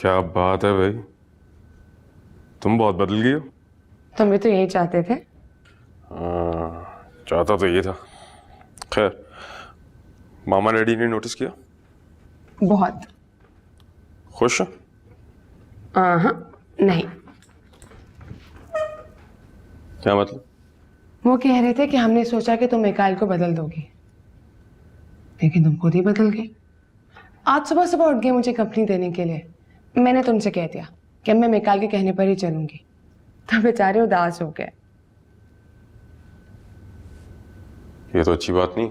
क्या बात है भाई, तुम बहुत बदल गई हो। तुम भी तो यही चाहते थे। चाहता तो ये था। खैर, मामा डैडी ने नोटिस किया? बहुत। खुश है? हाँ, नहीं। क्या मतलब? वो कह रहे थे कि हमने सोचा कि तुम मिकाइल को बदल दोगी, लेकिन तुम खुद ही बदल गई। आज सुबह सुबह उठ गए मुझे कंपनी देने के लिए। मैंने तुमसे कह दिया कि मैं मिकाइल के कहने पर ही चलूंगी, तो बेचारे उदास हो गए। ये तो अच्छी बात नहीं।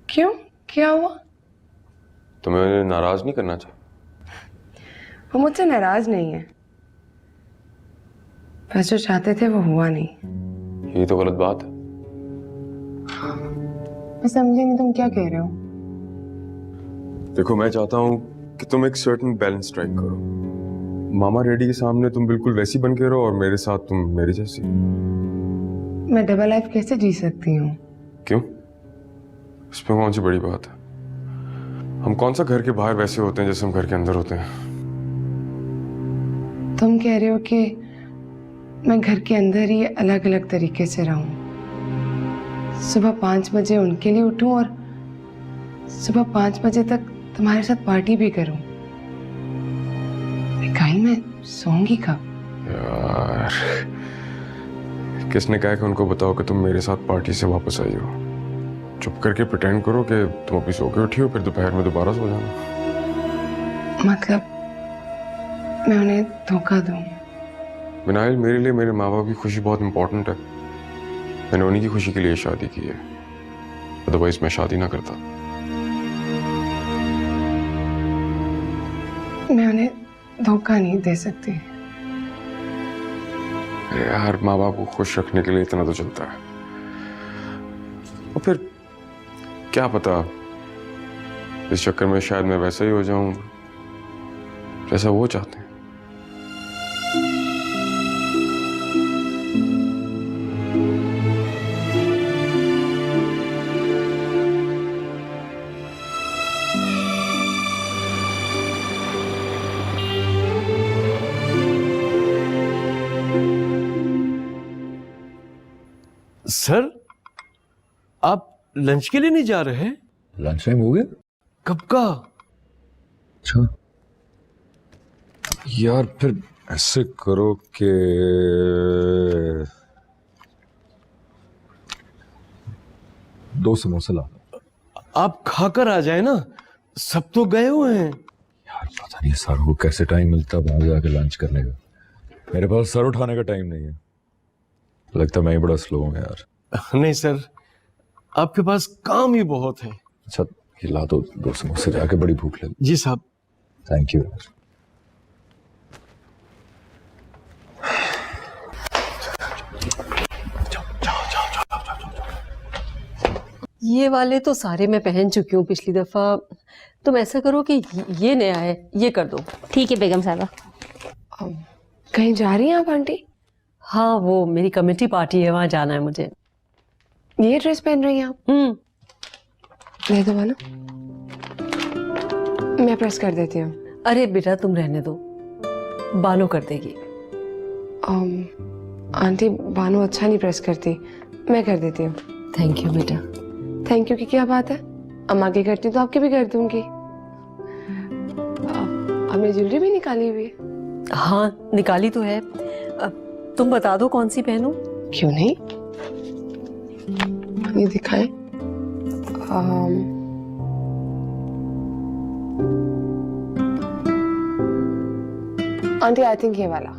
क्यों, क्या हुआ? तुम्हें नाराज नहीं करना चाहिए। वो मुझसे नाराज नहीं है, बस जो चाहते थे वो हुआ नहीं। ये तो गलत बात है। मैं समझी नहीं, तुम क्या कह रहे हो? देखो, मैं चाहता हूँ कि तुम एक सर्टेन बैलेंस स्ट्राइक करो। मामा डैडी के सामने तुम बिल्कुल वैसी बन के रहो और मेरे साथ तुम मेरी जैसी। मैं डबल लाइफ कैसे जी सकती हूँ? क्यों? इसमें कौन सी बड़ी बात है? हम कौन सा घर के बाहर वैसे होते हैं जैसे हम घर के अंदर होते हैं। तुम कह रहे हो कि मैं घर के अंदर ही अलग अलग तरीके से रहूं, सुबह 5 बजे उनके लिए उठूं और सुबह 5 बजे तक तुम्हारे साथ पार्टी भी करूं। मिकाइल, मैं सोऊंगी कब? यार, किसने कहा कि उनको बताओ कि तुम मेरे साथ पार्टी से वापस आई हो? चुप करके प्रिटेंड करो कि तुम अभी सो के उठी हो, फिर दोपहर में दोबारा सो जाना। मतलब मैं उन्हें धोखा दूं? विनायल, मेरे लिए मेरे माँ बाप की खुशी बहुत इंपॉर्टेंट है। मैंने उन्हीं की खुशी के लिए शादी की है, अदरवाइज मैं शादी ना करता। मैं उन्हें धोखा नहीं दे सकती। अरे यार, माँ बाप को खुश रखने के लिए इतना तो चलता है। और फिर क्या पता, इस चक्कर में शायद मैं वैसा ही हो जाऊं जैसा वो चाहते हैं। सर, आप लंच के लिए नहीं जा रहे हैं? लंच टाइम हो गया? कब का? अच्छा यार, फिर ऐसे करो कि 2 समोसे ला। आप खाकर आ जाए ना, सब तो गए हुए हैं। यार पता नहीं सर को कैसे टाइम मिलता है वहां जाके लंच करने का। मेरे पास सर उठाने का टाइम नहीं है। लगता मैं ही बड़ा स्लो हूँ यार। नहीं सर, आपके पास काम ही बहुत है। अच्छा ये ला दो 2 समोसे, जाके बड़ी भूख लगी। जी साहब। थैंक यू यार। ये वाले तो सारे मैं पहन चुकी हूँ पिछली दफा। तुम ऐसा करो कि ये नया है, ये कर दो। ठीक है बेगम साहबा। कहीं जा रही हैं आप आंटी? हाँ, वो मेरी कमेटी पार्टी है, वहां जाना है मुझे। ये ड्रेस पहन रही हैं आप? दे दो ना, मैं प्रेस कर देती हूँ। अरे बेटा तुम रहने दो, बानो कर देगी। आंटी, बानो अच्छा नहीं प्रेस करती, मैं कर देती हूँ। थैंक यू बेटा। थैंक यू की क्या बात है? अम्मा की करती तो आपकी भी कर दूंगी। हमने ज्वेलरी भी निकाली हुई है। हाँ निकाली तो है। तुम बता दो कौन सी पहनूं? क्यों नहीं, ये दिखाएं। आंटी आई थिंक ये वाला।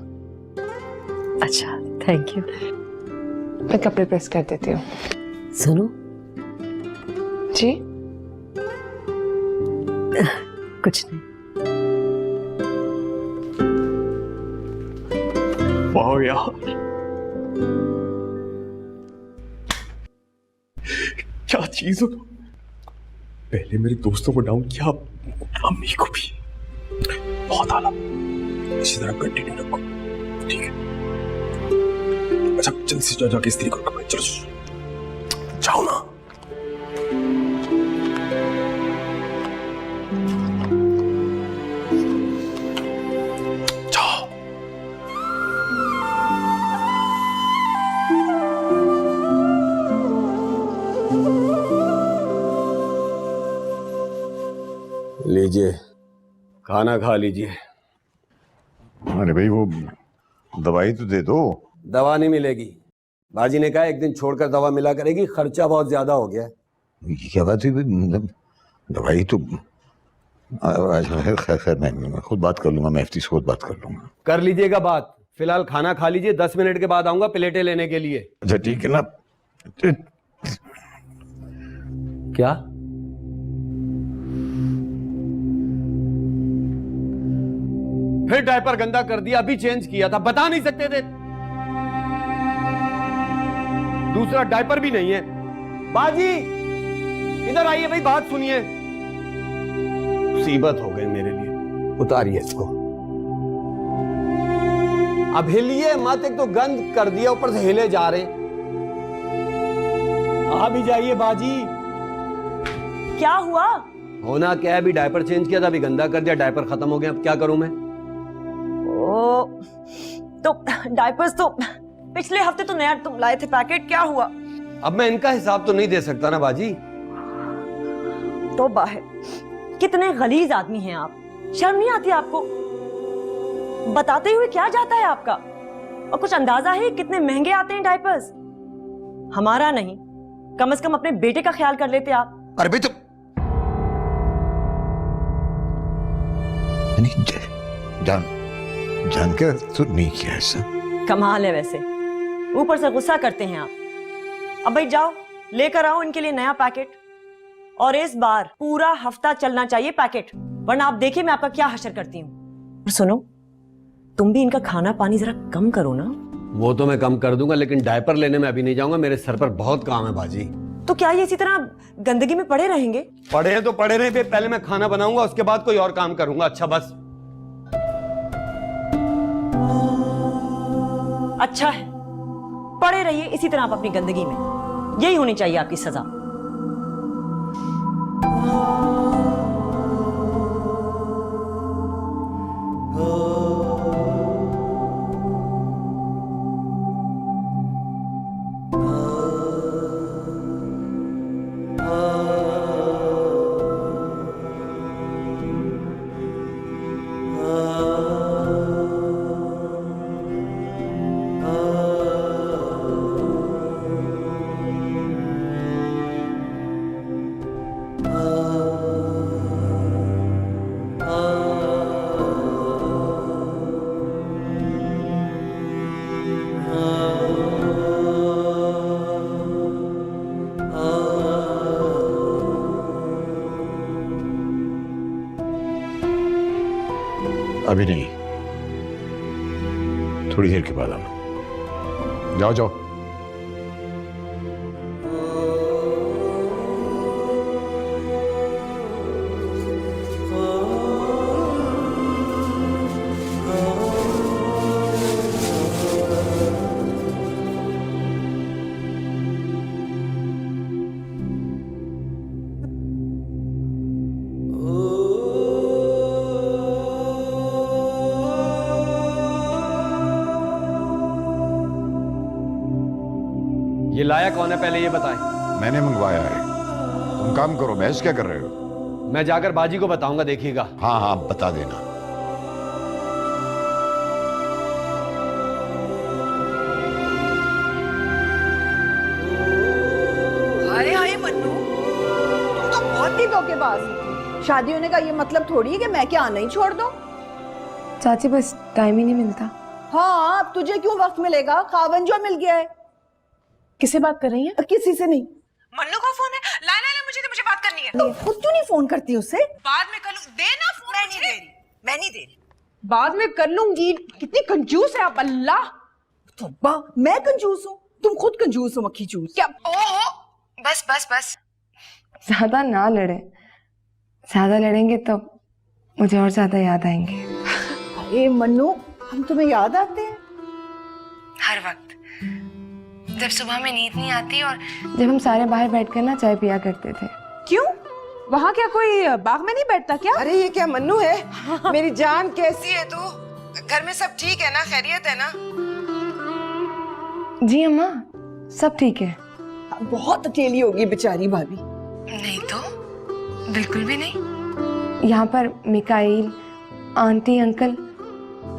अच्छा थैंक यू। मैं कपड़े प्रेस कर देती हूँ। सुनो जी। कुछ नहीं। वाह यार, क्या चीज हो। पहले मेरे दोस्तों को डाउन किया, अम्मी को भी। बहुत आला, इसी तरह कंटिन्यू रखो, ठीक है? अच्छा जल्दी से जाके इस्त्री करो कपड़े। चलो जाओ ना। लीजिए, खाना खा लीजिए। अरे भाई वो दवाई तो दे दो। दवा नहीं मिलेगी। बाजी ने कहा एक दिन छोड़कर दवा मिला करेगी, खर्चा बहुत ज्यादा हो गया है। ये क्या बात हुई भाई? मतलब दवाई तो खैर खैर मैं खुद बात कर लूंगा, मैं एफटी से खुद बात कर लूंगा। कर लीजिएगा बात, फिलहाल खाना खा लीजिए, 10 मिनट के बाद आऊंगा प्लेटें लेने के लिए। अच्छा ठीक है ना। क्या? फिर डायपर गंदा कर दिया, अभी चेंज किया था, बता नहीं सकते थे? दूसरा डायपर भी नहीं है। बाजी इधर आइए भाई, बात सुनिए। मुसीबत हो गई मेरे लिए। उतारिए इसको। अब हिलिए मत, एक तो गंद कर दिया, ऊपर से हिले जा रहे। आ भी जाइए बाजी। क्या हुआ? होना क्या है, अभी डायपर चेंज किया था, अभी गंदा कर दिया, डायपर खत्म हो गया, अब क्या करूं मैं? ओ, तो डायपर्स तो पिछले हफ्ते तो नया तुम लाए थे पैकेट, क्या हुआ? अब मैं इनका हिसाब तो नहीं दे सकता ना बाजी। तो बाहर कितने गलीज आदमी हैं आप, शर्म नहीं आती आपको? बताते हुए क्या जाता है आपका? और कुछ अंदाजा है कितने महंगे आते हैं डायपर्स? हमारा नहीं, कम से कम अपने बेटे का ख्याल कर लेते आप। अरे भाई तो नहीं, जान के तो नहीं किया ऐसा। कमाल है वैसे, ऊपर से गुस्सा करते हैं आप। अब भाई जाओ, लेकर आओ इनके लिए नया पैकेट, और इस बार पूरा हफ्ता चलना चाहिए पैकेट, वरना आप देखिए मैं आपका क्या हशर करती हूँ। और सुनो, तुम भी इनका खाना पानी जरा कम करो ना। वो तो मैं कम कर दूंगा, लेकिन डायपर लेने में अभी नहीं जाऊंगा, मेरे सर पर बहुत काम है बाजी। तो क्या ये इसी तरह गंदगी में पड़े रहेंगे? पड़े हैं तो पड़े रहे, पहले मैं खाना बनाऊंगा, उसके बाद कोई और काम करूंगा। अच्छा बस। अच्छा है, पड़े रहिए इसी तरह आप अपनी गंदगी में, यही होनी चाहिए आपकी सजा। अभी नहीं, थोड़ी देर के बाद आना। जाओ जाओ। ये लाया कौन है पहले ये बताएं। मैंने मंगवाया है। तुम काम करो, बहस क्या कर रहे हो? मैं जाकर बाजी को बताऊंगा, देखिएगा। हाँ हाँ बता देना। हाय हाय मन्नू, तुम तो बहुत ही धोखेबाज। शादी होने का ये मतलब थोड़ी है कि मैं क्या आना ही छोड़ दूं। चाची बस टाइम ही नहीं मिलता। हाँ, अब तुझे क्यों वक्त मिलेगा? खावन जो मिल गया है। किससे बात कर रही हैं? किसी से नहीं। मन्नू का फोन है। ला ला ला, मुझे बात करनी है। तो खुद क्यों नहीं फोन करती उससे? बाद में कर लूं, दे ना फोन। मैं नहीं दे रही, मैं नहीं दे रही। बाद में कर लूंगी। कितनी कंजूस है आप, अल्लाह। तौबा, मैं कंजूस हूँ? तुम खुद कंजूस हो, मक्खी चूस। क्या? ओहो, बस बस बस। ज्यादा ना लड़े, ज्यादा लड़ेंगे तो मुझे और ज्यादा याद आएंगे। अरे मन्नू, हम तुम्हें याद आते हैं हर वक्त, जब सुबह में नींद नहीं आती और जब हम सारे बाहर बैठकर ना चाय पिया करते थे। क्यों? वहाँ क्या कोई बाग में नहीं बैठता क्या? अरे ये क्या मन्नू है? मेरी जान, कैसी है तू? घर में सब ठीक है ना? खैरियत है ना? जी अम्मा, सब ठीक है। बहुत अकेली होगी बेचारी भाभी। नहीं तो, बिल्कुल भी नहीं। यहाँ पर मिकाइल, आंटी, अंकल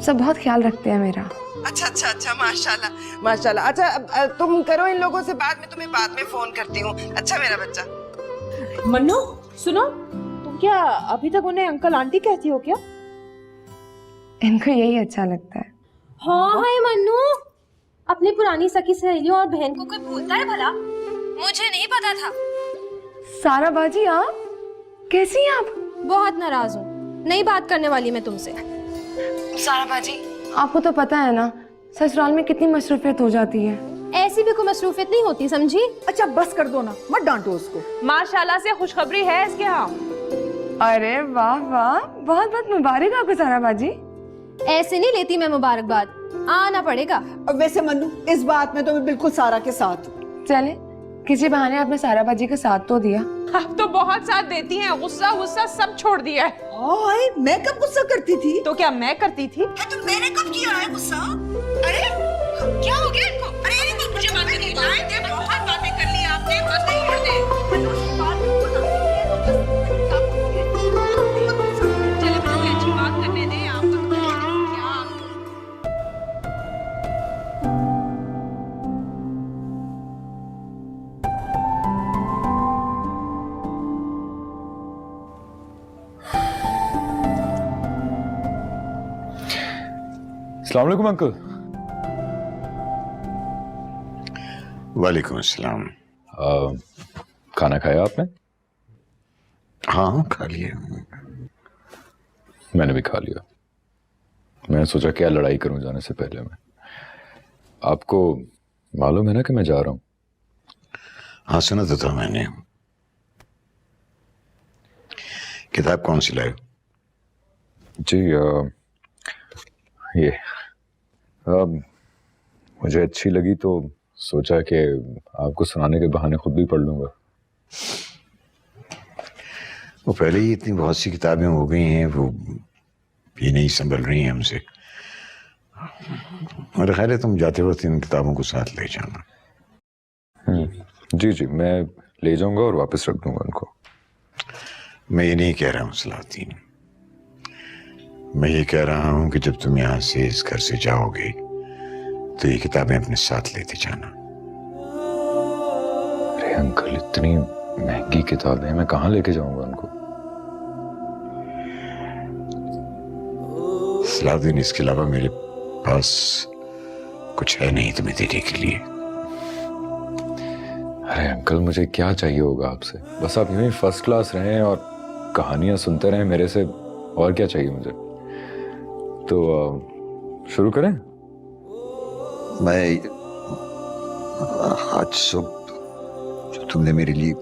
सब बहुत ख्याल रखते हैं मेरा। अच्छा अच्छा अच्छा, माशाल्लाह माशाल्लाह। अच्छा तुम करो इन लोगों से बात, मैं तुम्हें बाद में फोन करती हूँ। अच्छा मेरा बच्चा। मन्नू सुनो, तुम क्या अभी तक उन्हें अंकल आंटी कहती हो क्या? इनको यही अच्छा लगता है। हाँ है मन्नू, अपनी पुरानी सखी सहेलियों और बहन को कोई भूलता है भला? मुझे नहीं पता था। सारा बाजी आप कैसी हैं आप? बहुत नाराज हूँ, नहीं बात करने वाली मैं तुमसे। सारा बाजी आपको तो पता है ना ससुराल में कितनी मसरूफियत हो जाती है। ऐसी भी कोई मसरूफियत नहीं होती, समझी? अच्छा बस कर दो ना, मत डांटो उसको। माशाल्लाह से खुशखबरी है इसके यहाँ। अरे वाह वाह, बहुत बहुत मुबारक आपको सारा बाजी। ऐसे नहीं लेती मैं मुबारकबाद, आना पड़ेगा। और वैसे मन्नू इस बात में तो मैं बिल्कुल सारा के साथ हूँ। चले किसी बहाने आपने सारा बाजी का साथ तो दिया। आप तो बहुत साथ देती हैं, गुस्सा गुस्सा सब छोड़ दिया है। ओए, मैं कब गुस्सा करती थी? तो क्या मैं करती थी? तो मैंने कब किया है गुस्सा? अरे क्या हो गया इनको? अरे मुझे बातें नहीं बताएंगे, बहुत बातें कर ली आपने, बस नहीं कर दे। चलो मुझे अच्छी बात करने दे आप। अस्सलाम वालेकुम अंकल। वालेकुम अस्सलाम। खाना खाया आपने? हाँ खा लिया। मैंने भी खा लिया। मैंने सोचा क्या लड़ाई करूं जाने से पहले मैं। आपको मालूम है ना कि मैं जा रहा हूं? हाँ सुना तो था मैंने। किताब कौन सी लाए? जी ये मुझे अच्छी लगी तो सोचा कि आपको सुनाने के बहाने खुद भी पढ़ लूंगा। वो पहले ही इतनी बहुत सी किताबें हो गई हैं, वो ये नहीं संभल रही हैं हमसे। मेरा ख्याल है तुम जाते वक्त इन किताबों को साथ ले जाना। जी जी मैं ले जाऊंगा और वापस रख दूंगा उनको। मैं ये नहीं कह रहा हूँ सलाहुद्दीन, मैं ये कह रहा हूँ कि जब तुम यहाँ से इस घर से जाओगे तो ये किताबें अपने साथ लेते जाना। अरे अंकल इतनी महंगी किताबें मैं कहाँ लेके जाऊंगा उनको? सलाहुद्दीन इसके अलावा मेरे पास कुछ है नहीं तुम्हें देने के लिए। अरे अंकल मुझे क्या चाहिए होगा आपसे? बस आप यूं ही फर्स्ट क्लास रहें और कहानियां सुनते रहें मेरे से, और क्या चाहिए मुझे? तो शुरू करें? मैं आज सुबह जो तुमने मेरे लिए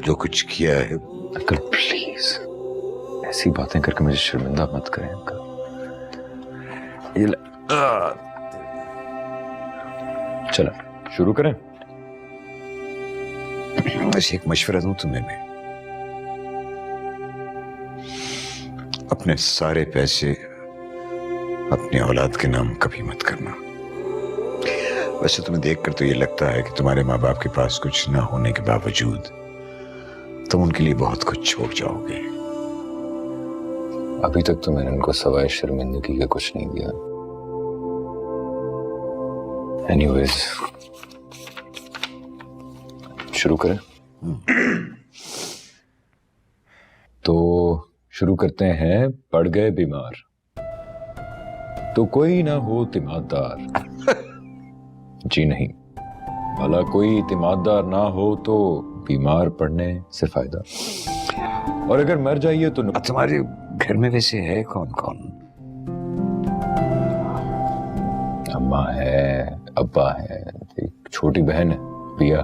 जो कुछ किया है। अंकल प्लीज ऐसी बातें करके मुझे शर्मिंदा मत करें अंकल। ये चलो शुरू करें? बस एक मशवरा दूं तुम्हें मैं, अपने सारे पैसे अपने औलाद के नाम कभी मत करना। वैसे तुम्हें देखकर तो ये लगता है कि तुम्हारे माँ बाप के पास कुछ ना होने के बावजूद तुम उनके लिए बहुत कुछ छोड़ जाओगे। अभी तक तो मैंने उनको सवाए शर्मिंदगी का कुछ नहीं दिया। एनीवेज शुरू करें? तो शुरू करते हैं। पड़ गए बीमार तो कोई ना हो तिमाददार। जी नहीं, भला कोई तिमाददार ना हो तो बीमार पड़ने से फायदा, और अगर मर जाइए तो तुम्हारे घर में वैसे है कौन कौन? अम्मा है, अब्बा है, एक छोटी बहन है पिया।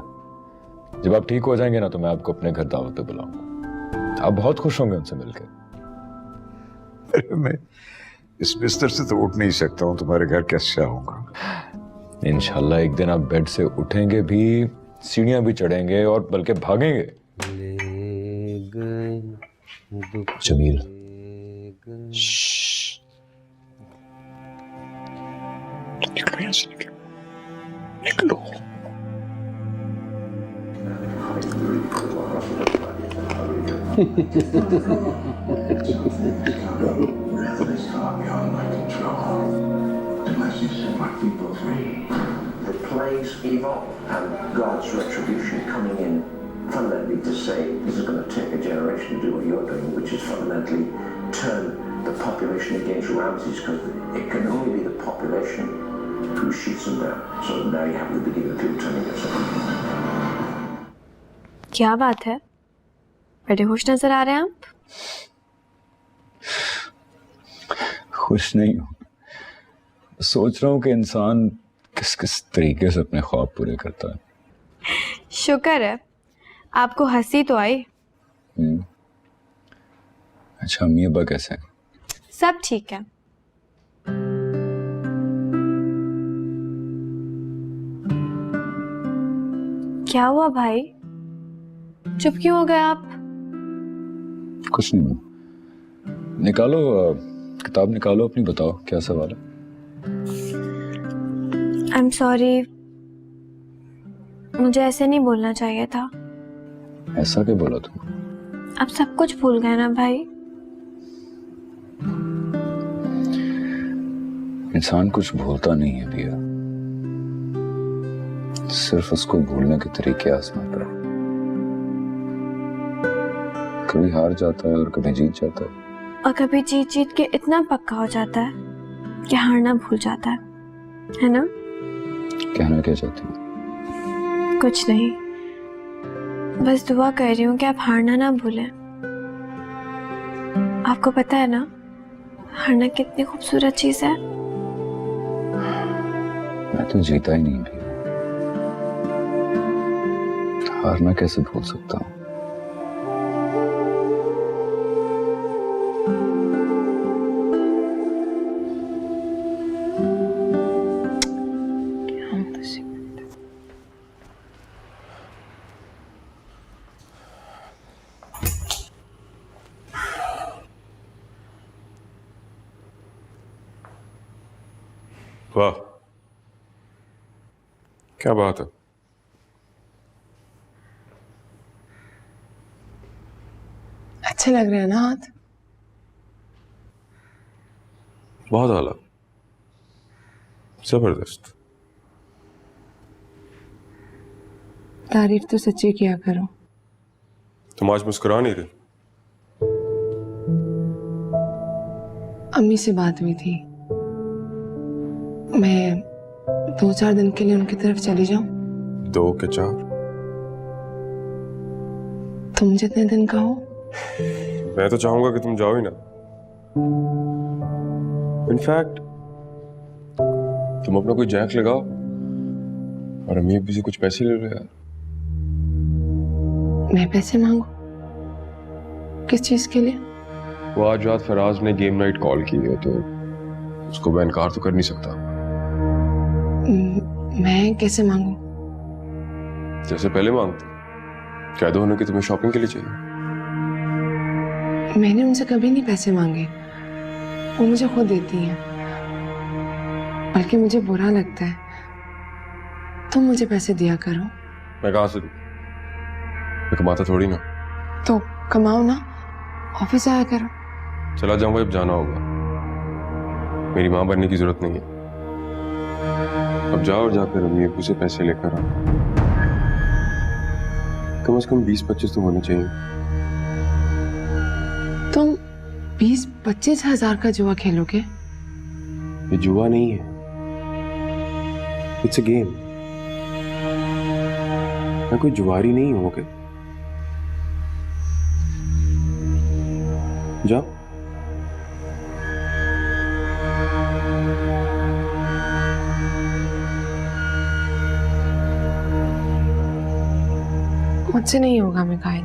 जब आप ठीक हो जाएंगे ना तो मैं आपको अपने घर दावत पे बुलाऊंगा। आप बहुत खुश होंगे उनसे मिलकर। अरे मैं इस बिस्तर से तो उठ नहीं सकता हूँ, तुम्हारे घर कैसे आऊंगा? इंशाल्लाह एक दिन आप बेड से उठेंगे भी, सीढ़ियां भी चढ़ेंगे और बल्कि भागेंगे। जमील निकलो यहाँ से, निकलो निकलो। The plays evolve, and God's retribution coming in fundamentally to say this is going to take a generation to do what you're doing, which is fundamentally turn the population against Ramses, because it can only be the population who shoots them down. So now you have the beginning of people turning against them. क्या बात है, बड़े खुश नजर आ रहे हैं आप। खुश नहीं हूँ, सोच रहा हूँ कि इंसान किस किस तरीके से अपने ख्वाब पूरे करता है। शुक्र है आपको हंसी तो आई। अच्छा, अम्मी अब्बा कैसे हैं? सब ठीक है। क्या हुआ भाई, चुप क्यों हो गए आप? कुछ नहीं, निकालो किताब निकालो अपनी, बताओ क्या सवाल है। आई एम सॉरी, मुझे ऐसे नहीं बोलना चाहिए था। ऐसा क्या बोला तुम? आप सब कुछ भूल गए ना भाई। इंसान कुछ भूलता नहीं है पिया, सिर्फ उसको भूलने के तरीके आजमाता है। कभी हार जाता है और कभी जीत जाता है, और कभी जीत जीत के इतना पक्का हो जाता है कि हारना भूल जाता है ना? कहना क्या चाहती हूँ? कुछ नहीं, बस दुआ कर रही हूँ कि आप हारना ना भूलें। आपको पता है ना, हारना कितनी खूबसूरत चीज है। मैं तो जीता ही नहीं भी, हारना कैसे भूल सकता हूँ? वाह, क्या बात है। अच्छे लग रहे हैं ना हाथ? बहुत आला, जबरदस्त। तारीफ तो सच्ची किया करो। तुम आज मुस्कुरा नहीं रही। अम्मी से बात हुई थी, मैं 2-4 दिन के लिए उनकी तरफ चली जाऊं। 2 के 4? तुम जितने दिन का हो। मैं तो चाहूंगा कि तुम जाओ ही ना। इनफैक्ट तुम अपना कोई जैक लगाओ और अम्मी अब्बू से कुछ पैसे ले लो यार। मैं पैसे मांगू? किस चीज के लिए? वो आज रात फराज ने गेम नाइट कॉल की है, तो उसको मैं इनकार तो कर नहीं सकता। मैं कैसे मांगू? जैसे पहले मांगते, कह दो उन्हें कि तुम्हें शॉपिंग के लिए चाहिए। मैंने उनसे कभी नहीं पैसे मांगे, वो मुझे खुद देती हैं। बल्कि मुझे बुरा लगता है, तुम मुझे पैसे दिया करो। मैं कहाँ से दूं? मैं कमाता थोड़ी ना। तो कमाओ ना, ऑफिस आया करो। चला जाऊंगा जब जाना होगा, मेरी माँ बनने की जरूरत नहीं है। अब जाओ और जाकर अम्मी अब्बू से पैसे लेकर आओ। कम से कम 20-25 तो होने चाहिए। तुम 20-25 हजार का जुआ खेलोगे? ये जुआ नहीं है, इट्स अ गेम। मैं कोई जुआरी नहीं हूं। ओके, जाओ। मुझसे नहीं होगा मिकाइल।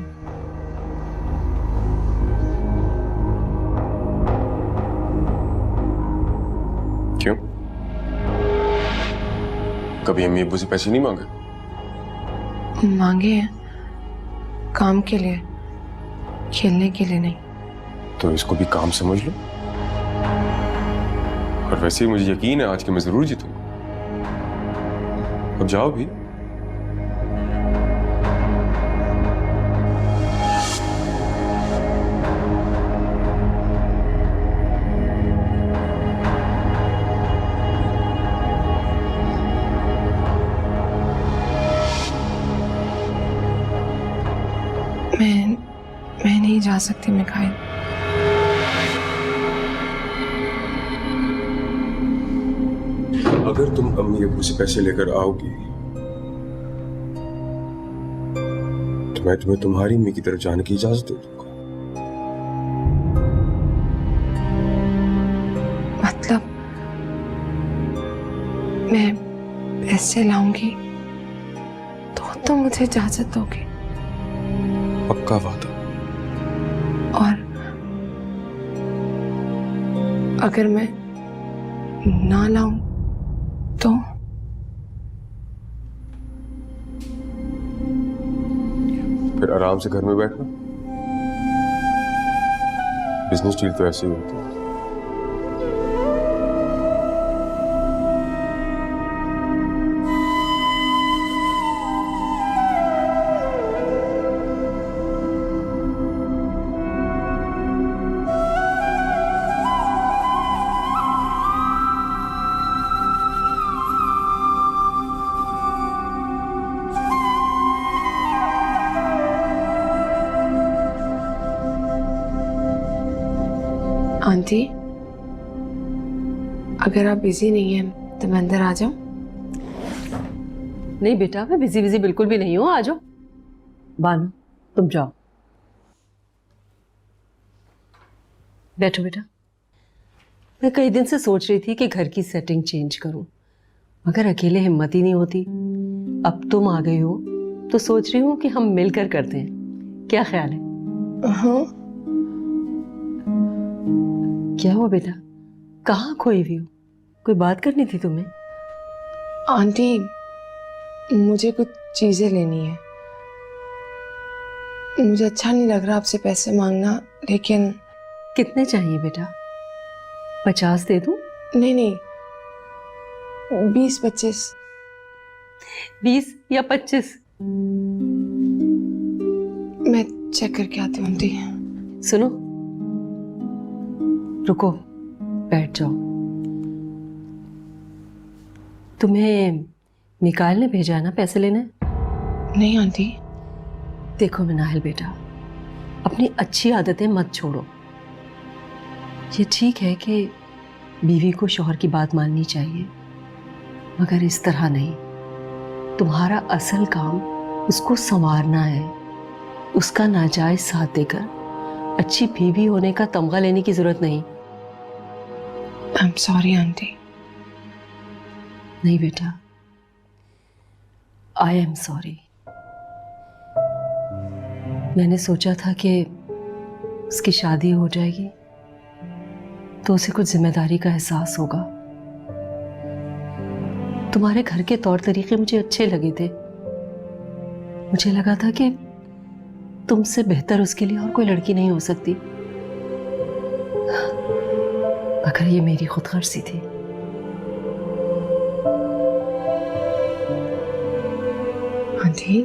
क्यों? कभी अम्मी अब्बू से पैसे नहीं मांगे? मांगे हैं, काम के लिए, खेलने के लिए नहीं। तो इसको भी काम समझ लो। और वैसे ही मुझे यकीन है आज के मैं जरूर जीतूंगा। अब जाओ भी। मैं नहीं जा सकती मिकाइल। अगर तुम अम्मी अब्बू से पैसे लेकर आओगी तो मैं तुम्हें तुम्हारी अम्मी की तरफ जाने की इजाजत दे दूंगा। मतलब मैं पैसे लाऊंगी तो तुम मुझे इजाजत दोगे? पक्का वादा। और अगर मैं ना लाऊं तो? फिर आराम से घर में बैठना। बिजनेस डील तो ऐसे ही होती है। आंटी, अगर आप बिजी नहीं हैं तो मैं अंदर आ जाऊं? नहीं बेटा, मैं बिजी बिल्कुल भी नहीं हूँ, आ जाओ। बानू तुम जाओ, बैठो बेटा। मैं कई दिन से सोच रही थी कि घर की सेटिंग चेंज करूं, मगर अकेले हिम्मत ही नहीं होती। अब तुम आ गई हो तो सोच रही हूँ कि हम मिलकर करते हैं। क्या ख्याल है? हाँ। क्या हुआ बेटा, कहाँ खोई हुई हो? कोई बात करनी थी तुम्हें? आंटी, मुझे कुछ चीजें लेनी है। मुझे अच्छा नहीं लग रहा आपसे पैसे मांगना, लेकिन कितने चाहिए बेटा? 50 दे दूं? नहीं, 20-25। 20 या 25? मैं चेक करके आती हूँ आंटी। सुनो, रुको, बैठ जाओ। तुम्हें मिकाइल ने भेजा है ना पैसे लेने? नहीं आंटी। देखो मिनाइल बेटा, अपनी अच्छी आदतें मत छोड़ो। ये ठीक है कि बीवी को शौहर की बात माननी चाहिए, मगर इस तरह नहीं। तुम्हारा असल काम उसको संवारना है, उसका नाजायज साथ देकर अच्छी बीवी होने का तमगा लेने की जरूरत नहीं। I am sorry aunty. नहीं बेटा, आई एम सॉरी। मैंने सोचा था कि उसकी शादी हो जाएगी तो उसे कुछ जिम्मेदारी का एहसास होगा। तुम्हारे घर के तौर तरीके मुझे अच्छे लगे थे। मुझे लगा था कि तुमसे बेहतर उसके लिए और कोई लड़की नहीं हो सकती, मगर ये मेरी खुदगर्जी थी। आंटी,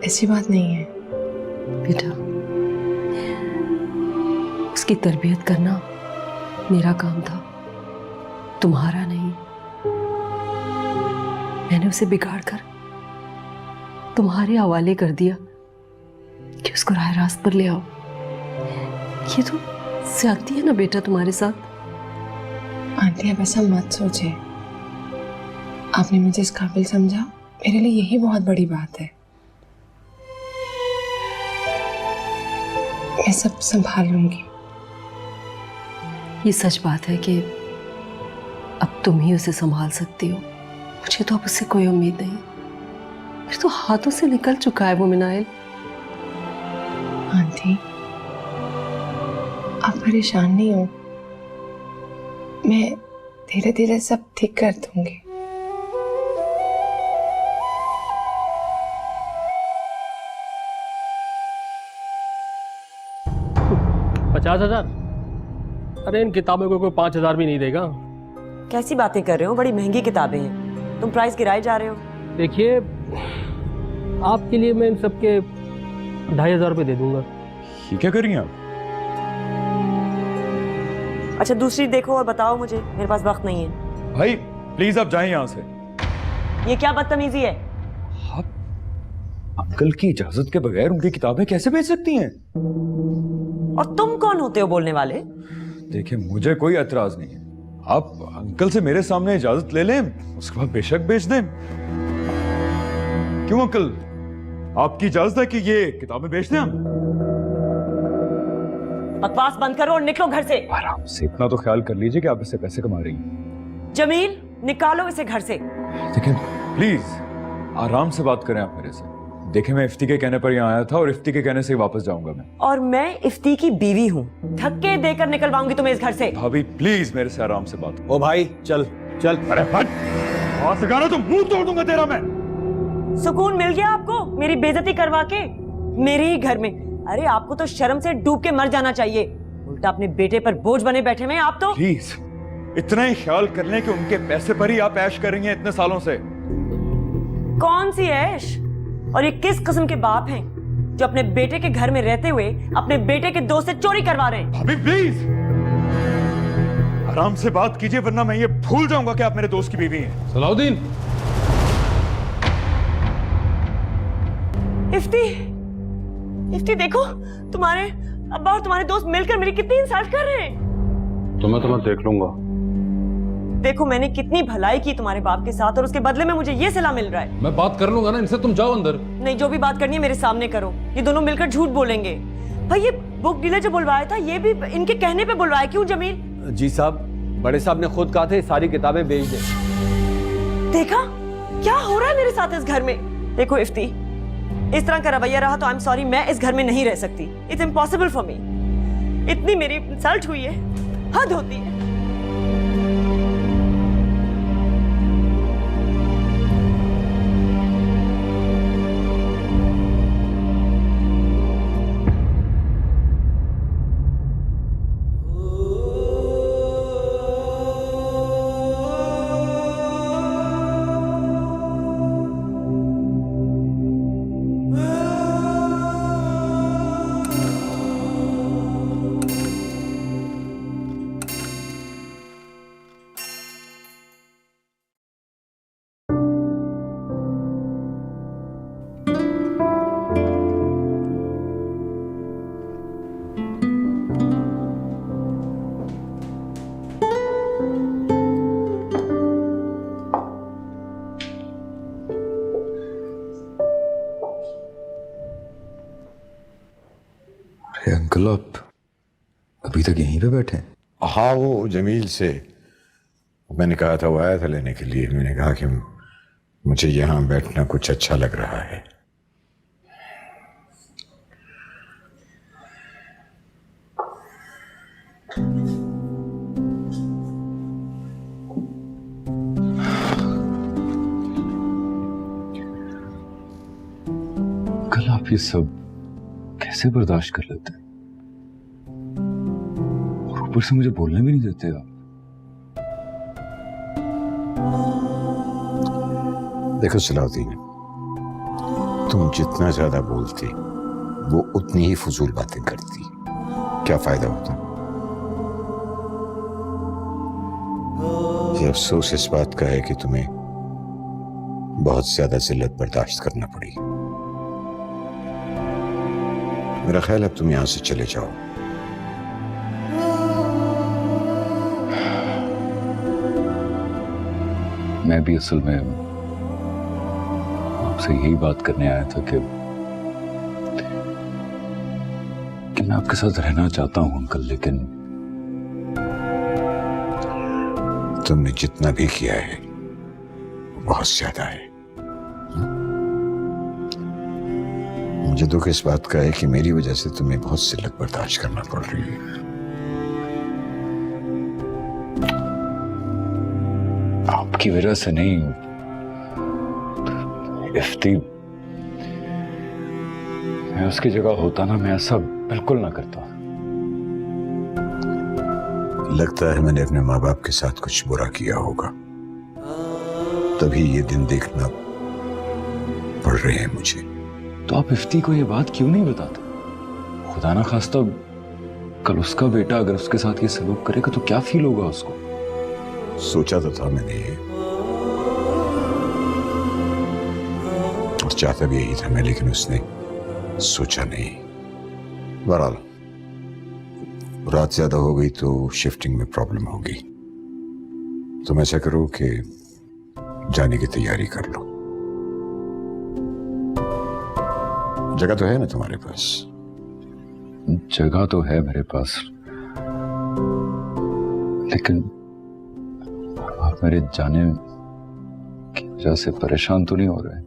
ऐसी बात नहीं है। बेटा, उसकी तरबियत करना मेरा काम था, तुम्हारा नहीं। मैंने उसे बिगाड़कर तुम्हारे हवाले कर दिया कि उसको राह रास्त पर ले आओ। ये तो ज्यादती है ना बेटा तुम्हारे साथ। आंटी, अब ऐसा मत सोचे। आपने मुझे इस काबिल समझा, मेरे लिए यही बहुत बड़ी बात है। मैं सब संभाल लूंगी। ये सच बात है कि अब तुम ही उसे संभाल सकती हो। मुझे तो अब उससे कोई उम्मीद नहीं। फिर तो हाथों से निकल चुका है वो मिनाइल। आंटी, आप परेशान नहीं हो, मैं धीरे धीरे सब ठीक कर दूंगी। $50,000? अरे इन किताबों को कोई 5,000 भी नहीं देगा। कैसी बातें कर रहे हो, बड़ी महंगी किताबें हैं। तुम प्राइस गिराए जा रहे हो। देखिए, आपके लिए मैं इन सब के 2,500 रुपये दे दूंगा। ये क्या कर रही हैं आप? अच्छा, दूसरी देखो और बताओ मुझे, मेरे पास वक्त नहीं है। भाई प्लीज आप जाएं यहाँ से। ये क्या बदतमीजी है? अंकल की इजाजत के बगैर उनकी किताबें कैसे बेच सकती हैं? और तुम कौन होते हो बोलने वाले? देखिए, मुझे कोई एतराज नहीं है, आप अंकल से मेरे सामने इजाजत ले लें, उसके बाद बेशक बेच दें। क्यों अंकल, आपकी इजाजत है कि ये किताबें बेच दें हम? बकवास बंद करो और निकलो घर से। आराम से, इतना तो ख्याल कर लीजिए कि आप इससे पैसे कमा रही हैं। जमील, निकालो इसे घर से। देखिए प्लीज आराम से बात करें आप मेरे से। देखिए, मैं इफ्ती के कहने पर यहाँ आया था और इफ्ती के कहने से ही वापस जाऊंगा मैं। और मैं इफ्ती की बीवी हूँ, धक्के देकर निकलवाऊंगी तुम्हें इस घर से। भाभी प्लीज मेरे से आराम से बात करो। ओ भाई चल चल। अरे हट, आवाज लगाना तो मुंह तोड़ दूंगा तेरा मैं। सुकून मिल गया आपको मेरी बेइज्जती करवा के, मेरे ही घर में? अरे आपको तो शर्म से डूब के मर जाना चाहिए, उल्टा अपने बेटे पर बोझ बने बैठे हुए आप तो। प्लीज इतना ही ख्याल कर लें कि उनके पैसे पर ही आप ऐश कर रही हैं इतने सालों से। कौन सी ऐश? और ये किस किस्म के बाप हैं जो अपने बेटे के घर में रहते हुए अपने बेटे के दोस्त से चोरी करवा रहे हैं? भाभी प्लीज आराम से बात कीजिए, वरना मैं ये भूल जाऊंगा कि आप मेरे दोस्त की बीवी हैं। सलाउद्दीन, इफ्ती, इफ्ती देखो, तुम्हारे अब्बा और तुम्हारे दोस्त मिलकर मेरी कितनी इंसल्ट कर रहे हैं। तो मैं तुम्हें देख लूंगा। देखो मैंने कितनी भलाई की तुम्हारे बाप के साथ और उसके बदले में मुझे ये सलाह मिल रहा है। मैं बात कर लूंगा ना इनसे, तुम जाओ अंदर। नहीं, जो भी बात करनी है मेरे सामने करो। ये दोनों मिलकर झूठ बोलेंगे। भाई ये बुक डीलर जो बुलवाया था, ये भी इनके कहने पे बुलवाया। क्यों जमील? जी साहब, बड़े साहब ने खुद कहा था सारी किताबें बेच दे। देखा क्या हो रहा है मेरे साथ इस घर में। देखो इफ्ती, इस तरह का रवैया रहा तो आई एम सॉरी, मैं इस घर में नहीं रह सकती। It's impossible for me. इतनी मेरी इंसल्ट हुई है, हद होती है। अंकल, आप अभी तक यहीं पे बैठे हैं? हाँ, वो जमील से मैंने कहा था, वो आया था लेने के लिए। मैंने कहा कि मुझे यहाँ बैठना कुछ अच्छा लग रहा है। कल आप ये सब कैसे बर्दाश्त कर लेते हैं? और ऊपर से मुझे बोलने भी नहीं देते आप। देखो सलाउद्दीन, तुम जितना ज्यादा बोलती वो उतनी ही फजूल बातें करती। क्या फायदा होता? ये अफसोस इस बात का है कि तुम्हें बहुत ज्यादा जिल्लत बर्दाश्त करना पड़ी। मेरा ख्याल अब तुम यहां से चले जाओ। मैं भी असल में आपसे यही बात करने आया था कि मैं आपके साथ रहना चाहता हूं अंकल, लेकिन तुमने जितना भी किया है बहुत ज्यादा है। मुझे दुख इस बात का है कि मेरी वजह से तुम्हें बहुत जिल्लत बर्दाश्त करना पड़ रही है। आपकी वजह से नहीं, इफ्ती, मैं उसकी जगह होता ना, मैं ऐसा बिल्कुल ना करता। लगता है मैंने अपने माँ बाप के साथ कुछ बुरा किया होगा, तभी ये दिन देखना पड़ रहे हैं मुझे। तो आप इफ्ती को ये बात क्यों नहीं बताते? खुदा ना खास्ता कल उसका बेटा अगर उसके साथ ये सलूक करेगा तो क्या फील होगा उसको? सोचा तो था मैंने ये, और चाहता भी यही था मैं, लेकिन उसने सोचा नहीं। बहरहाल रात ज्यादा हो गई तो शिफ्टिंग में प्रॉब्लम होगी। तुम ऐसा करो कि जाने की तैयारी कर लो। जगह तो है ना तुम्हारे पास? जगह तो है मेरे पास, लेकिन आप मेरे जाने की वजह से परेशान तो नहीं हो रहे?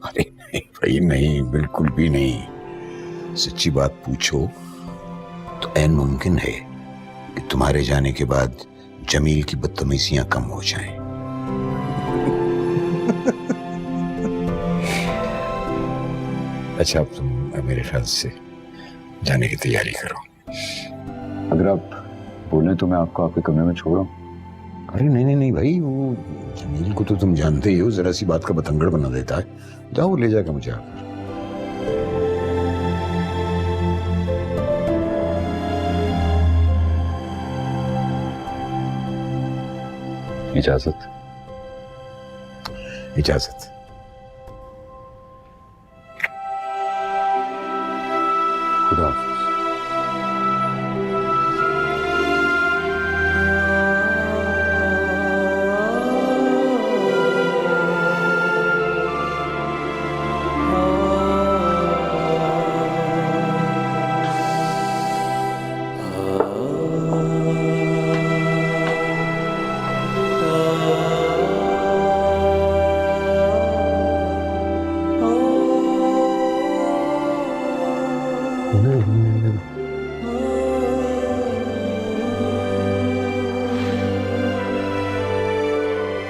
अरे नहीं भाई, नहीं, बिल्कुल भी नहीं। सच्ची बात पूछो तो ऐन मुमकिन है कि तुम्हारे जाने के बाद जमील की बदतमीजियां कम हो जाएं। अच्छा, अब तुम मेरे ख्याल से जाने की तैयारी करो। अगर आप बोले तो मैं आपको आपके कमरे में छोड़ आऊं? अरे नहीं नहीं नहीं भाई, वो जमील को तो तुम जानते ही हो, जरा सी बात का बतंगड़ बना देता है। जाओ, वो ले जाएगा मुझे आकर। इजाजत। इजाजत। खुदा हाफिज।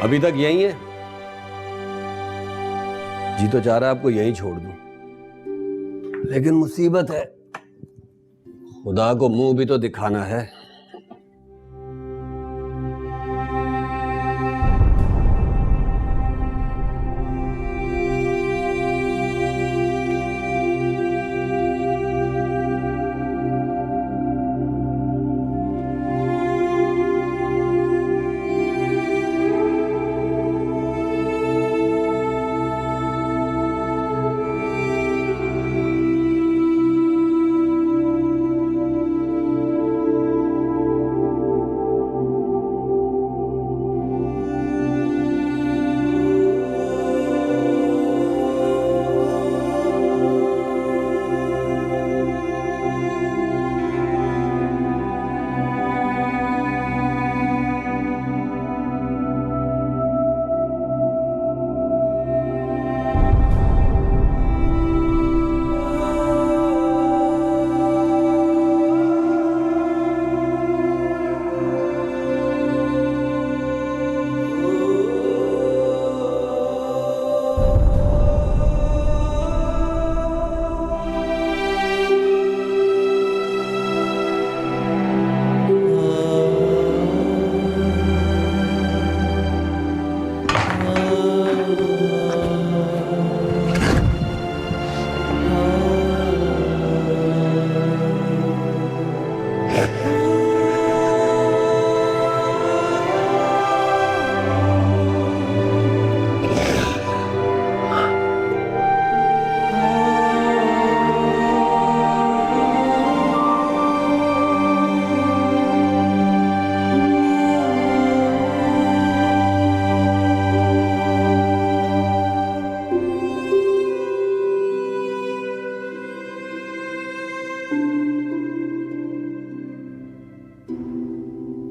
अभी तक यही है? जी तो चाह रहा है आपको यहीं छोड़ दूं, लेकिन मुसीबत है, खुदा को मुंह भी तो दिखाना है।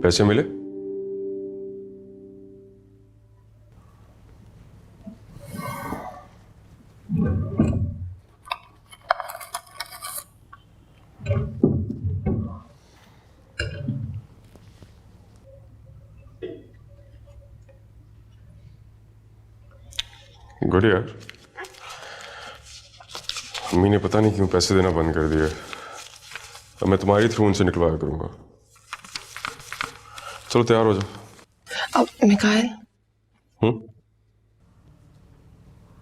पैसे मिले? गुड यार, अम्मी ने पता नहीं क्यों पैसे देना बंद कर दिया। अब मैं तुम्हारी थ्रू उनसे निकलवाया करूंगा। चलो तैयार हो जाओ। अब मिकाइल,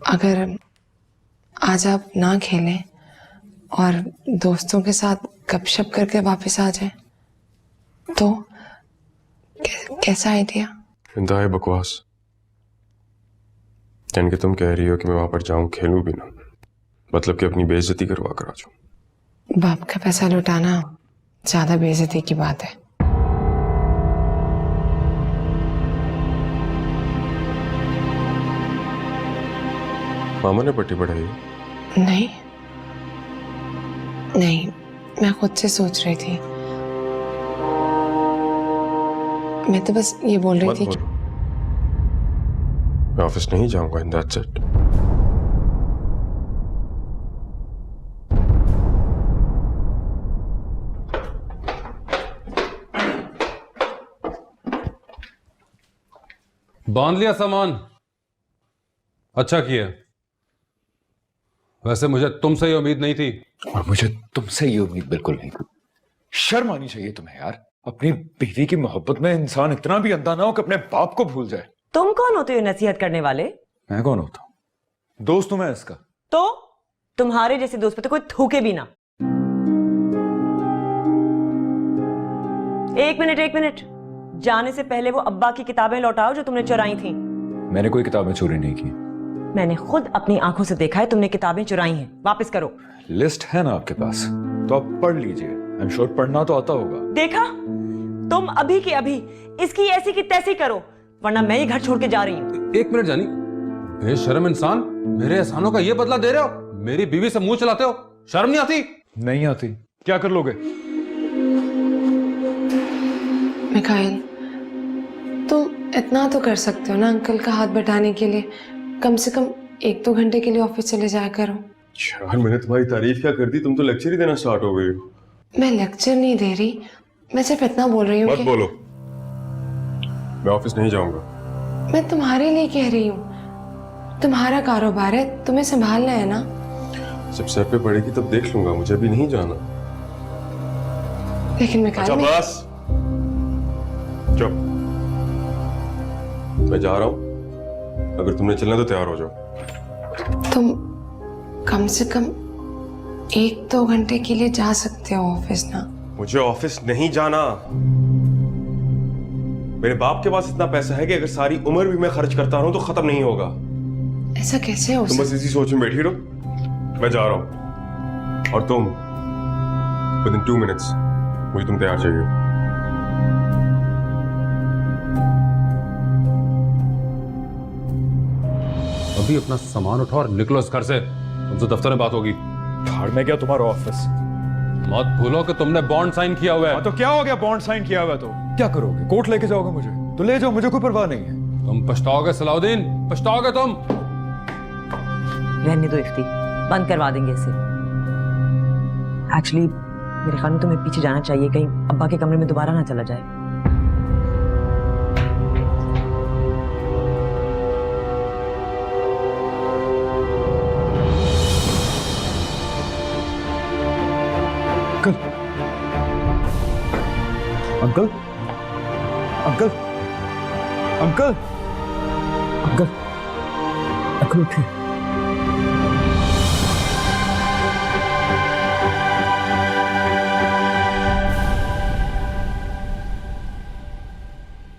अगर आज आप ना खेलें और दोस्तों के साथ गपशप करके वापस आ जाएं, तो कैसा आइडिया? इंतहाई बकवास। यानी कि तुम कह रही हो कि मैं वहां पर जाऊं, खेलूं भी ना, मतलब कि अपनी बेइज्जती करवा कर आ जाऊं। बाप का पैसा लुटाना ज्यादा बेइज्जती की बात है। मामा ने पट्टी पढ़ाई? नहीं नहीं, मैं खुद से सोच रही थी। मैं तो बस ये बोल रही मत थी कि बोलो। मैं ऑफिस नहीं जाऊंगा, इन दैट्स इट। बांध लिया सामान? अच्छा किया। वैसे मुझे तुमसे ये उम्मीद नहीं थी। और मुझे तुमसे ये उम्मीद बिल्कुल नहीं थी। शर्म आनी चाहिए तुम्हें यार। अपनी बीवी की मोहब्बत में इंसान इतना भी अंधा ना हो कि अपने बाप को भूल जाए। तुम कौन होते हो नसीहत करने वाले? मैं कौन होता हूँ? दोस्त हूं मैं इसका। तो तुम्हारे जैसे दोस्त पे तो कोई थूके भी ना। एक मिनट, जाने से पहले वो अब्बा की किताबें लौटाओ जो तुमने चुराई थी। मैंने कोई किताबें चोरी नहीं की। मैंने खुद अपनी आंखों से देखा है तुमने किताबें चुराई हैं। वापस करो। लिस्ट है ना आपके पास, तो आप पढ़ लीजिए। आई एम श्योर पढ़ना तो आता होगा। देखा, तुम अभी की अभी इसकी ऐसी की तैसी करो, वरना मैं ही घर छोड़ के जा रही हूँ। एक मिनट जानी, बेशर्म इंसान, मेरे एहसानों का ये बदला दे रहे हो? मेरी बीवी से मुंह चलाते हो, शर्म नहीं आती? नहीं आती। क्या कर लोगे? मिखाइल, तुम इतना तो कर सकते हो ना अंकल का हाथ बटाने के लिए। कम से कम 1-2 घंटे के लिए ऑफिस चले जाया करो। यार मैंने तुम्हारी तारीफ क्या कर दी, तुम तो लेक्चर ही देना स्टार्ट हो गई हो। मैं लेक्चर नहीं दे रही, मैं सिर्फ इतना बोल रही हूँ मत बोलो, मैं ऑफिस नहीं जाऊंगा। मैं तुम्हारे लिए कह रही हूँ, तुम्हारा कारोबार है, तुम्हें संभालना है ना। जब सर पे पड़ेगी तब देख लूंगा, मुझे अभी नहीं जाना। लेकिन मिखाइल, अच्छा बस चुप, मैं जा रहा हूं। अगर तुमने चलना तो तैयार हो जाओ। तुम कम से कम 1-2 घंटे के लिए जा सकते हो ऑफिस ना। मुझे ऑफिस नहीं जाना। मेरे बाप के पास इतना पैसा है कि अगर सारी उम्र भी मैं खर्च करता रहूं तो खत्म नहीं होगा। ऐसा कैसे हो तुम बस इसी सोच में बैठी रहो, मैं जा रहा हूं। और तुम विदिन 2 मिनट्स मुझे तुम तैयार चाहिए। अभी अपना सामान उठाओ और निकलो इस घर से। तुमसे दफ्तर में बात होगी। भाड़ में गया तुम्हारा ऑफिस। मत भूलो कि तुमने बॉन्ड साइन किया हुआ है। तो क्या हो गया? बॉन्ड साइन किया हुआ तो क्या करोगे? कोर्ट लेके जाओगे मुझे? तो ले जाओ, मुझे कोई परवाह नहीं है। तुम पछताओगे सलाउद्दीन, पछताओगे तुम। रहने दो इफ्ती, बंद करवा देंगे इसे। एक्चुअली मेरे ख्याल में तुम्हें पीछे जाना चाहिए, कहीं अब्बा के कमरे में दोबारा ना चला जाए। Uncle, uncle, uncle, uncle, uncle उठिए।